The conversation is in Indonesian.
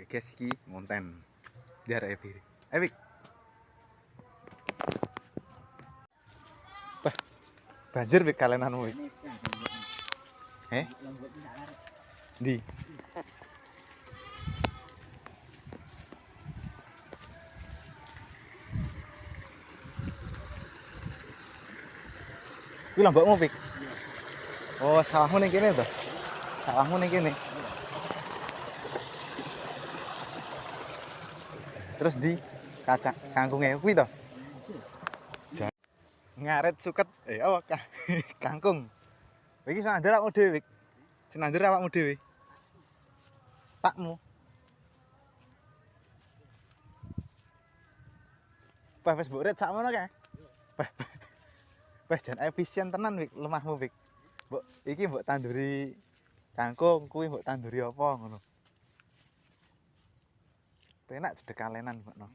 guys iki ngonten biar Epi. Epik. Wah, banjir wik kalenanmu wik. Di. Kuwi lombokmu pik. Oh, sawahmu ning kene to? Sawahmu ning kene. Terus di kacang kangkunge kuwi to? Ngaret suket apa kangkung. Iki sanandar awakmu dhewe, Wik. Sanandar awakmu dhewe. Pakmu. Wah, wis mbok ret sakmono kae. Wah, jan efisien tenan Wik, lemahmu Wik. Mbok iki mbok tanduri kangkung, kuwi mbok tanduri apa ngono. Penak jedek kalenan mbokno.